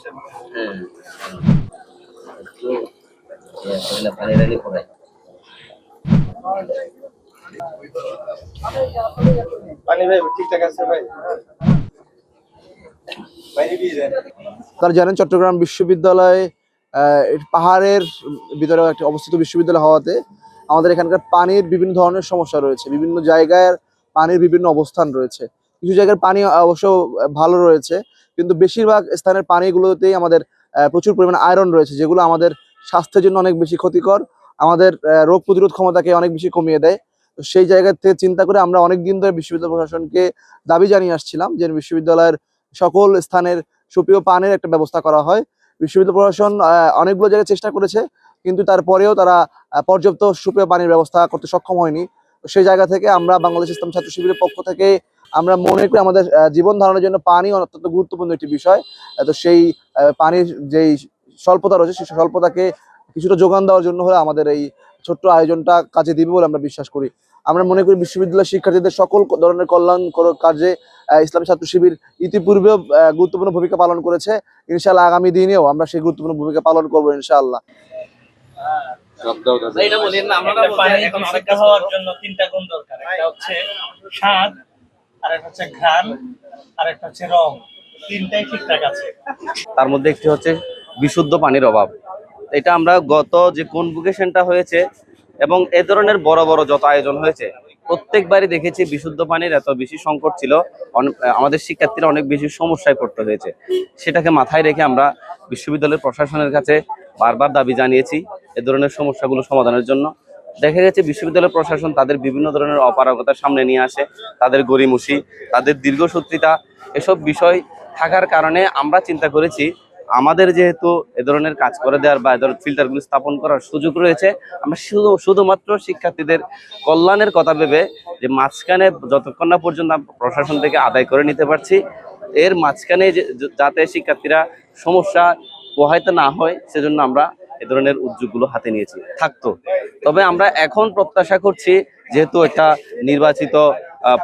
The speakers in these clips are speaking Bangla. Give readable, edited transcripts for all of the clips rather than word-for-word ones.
আসছেন। হ্যাঁ, একটু পানি রাখি পড়াই। পানি ভাই ঠিকঠাক আছে ভাই? আপনারা জানেন চট্টগ্রাম বিশ্ববিদ্যালয় পাহাড়ের ভিতরে একটি অবস্থিত বিশ্ববিদ্যালয় হওয়াতে আমাদের এখানকার পানির বিভিন্ন ধরনের সমস্যা রয়েছে। বিভিন্ন জায়গায় পানির বিভিন্ন অবস্থান রয়েছে। কিছু জায়গার পানি অবশ্য ভালো রয়েছে, কিন্তু বেশিরভাগ স্থানের পানিগুলোতেই আমাদের প্রচুর পরিমাণে আয়রন রয়েছে, যেগুলো আমাদের স্বাস্থ্যের জন্য অনেক বেশি ক্ষতিকর, আমাদের রোগ প্রতিরোধ ক্ষমতাকে অনেক বেশি কমিয়ে দেয়। তো সেই জায়গা থেকে চিন্তা করে আমরা অনেক দিন ধরে বিশ্ববিদ্যালয় প্রশাসনকে দাবি জানিয়ে আসছিলাম যে বিশ্ববিদ্যালয়ের সকল স্থানের সুপেয় পানির একটা ব্যবস্থা করা হয়। বিশ্ববিদ্যালয় প্রশাসন অনেকগুলো জায়গায় চেষ্টা করেছে, কিন্তু তারপরেও তারা পর্যাপ্ত সুপেয় পানির ব্যবস্থা করতে সক্ষম হয়নি। তো সেই জায়গা থেকে আমরা বাংলাদেশ ইসলাম ছাত্র শিবিরের পক্ষ থেকে আমরা মনে করি আমাদের জীবন ধারণের জন্য পানি অত্যন্ত গুরুত্বপূর্ণ একটি বিষয়। তো সেই পানির যেই স্বল্পতা রয়েছে সেই স্বল্পতাকে কিছুটা যোগান দেওয়ার জন্য হলে আমাদের এই ছোট্ট আয়োজনটা কাজে দিবে বলে আমরা বিশ্বাস করি। আমরা মনে করি বিশ্ববিদ্যালয় শিক্ষার্থীদের সকল ধরনের কল্যাণ কার্যে ইসলামী ছাত্র শিবির ইতিপূর্বেও গুরুত্বপূর্ণ ভূমিকা পালন করেছে। ইনশাআল্লাহ আগামী দিনেও আমরা সেই গুরুত্বপূর্ণ ভূমিকা পালন করবো ইনশাআল্লাহ। পানি এখন সিদ্ধ হওয়ার জন্য 3টা গুণ দরকার। একটা হচ্ছে স্বাদ, আর একটা হচ্ছে ঘ্রাণ, আর একটা হচ্ছে রং। 3টাই ঠিকঠাক আছে। তার মধ্যে একটি হচ্ছে বিশুদ্ধ পানির অভাব। এটা আমরা গত যে কনভোকেশনটা হয়েছে এবং এ ধরনের বড় বড় যত আয়োজন হয়েছে প্রত্যেকবারই দেখেছি বিশুদ্ধ পানির এত বেশি সংকট ছিল, আমাদের শিক্ষার্থীরা অনেক বেশি সমস্যায় পড়তে হয়েছে। সেটাকে মাথায় রেখে আমরা বিশ্ববিদ্যালয়ের প্রশাসনের কাছে বারবার দাবি জানিয়েছি এ ধরনের সমস্যাগুলো সমাধানের জন্য। দেখা গেছে বিশ্ববিদ্যালয় প্রশাসন তাদের বিভিন্ন ধরনের অপারগতার সামনে নিয়ে আসে, তাদের গড়িমসি, তাদের দীর্ঘসূত্রিতা, এসব বিষয় থাকার কারণে আমরা চিন্তা করেছি আমাদের যেহেতু এ ধরনের কাজ করে দেওয়ার বা এ ধরনের ফিল্টারগুলো স্থাপন করার সুযোগ রয়েছে, আমরা শুধুমাত্র শিক্ষার্থীদের কল্যাণের কথা ভেবে যে মাঝখানে যতক্ষণ না পর্যন্ত প্রশাসন থেকে আদায় করে নিতে পারছি, এর মাঝখানে যাতে শিক্ষার্থীরা সমস্যা পোহাইতে না হয় সেজন্য আমরা এ ধরনের উদ্যোগগুলো হাতে নিয়েছি থাকতো। তবে আমরা এখন প্রত্যাশা করছি, যেহেতু একটা নির্বাচিত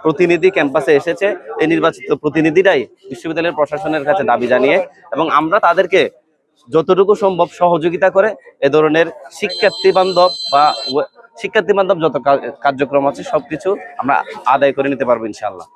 প্রতিনিধি ক্যাম্পাসে এসেছে, এই নির্বাচিত প্রতিনিধিরাই বিশ্ববিদ্যালয়ের প্রশাসনের কাছে দাবি জানিয়ে এবং আমরা তাদেরকে যতটুকু সম্ভব সহযোগিতা করে এ ধরনের শিক্ষার্থী বান্ধব যত কার্যক্রম আছে সবকিছু আমরা আদায় করে নিতে পারবো ইনশাআল্লাহ।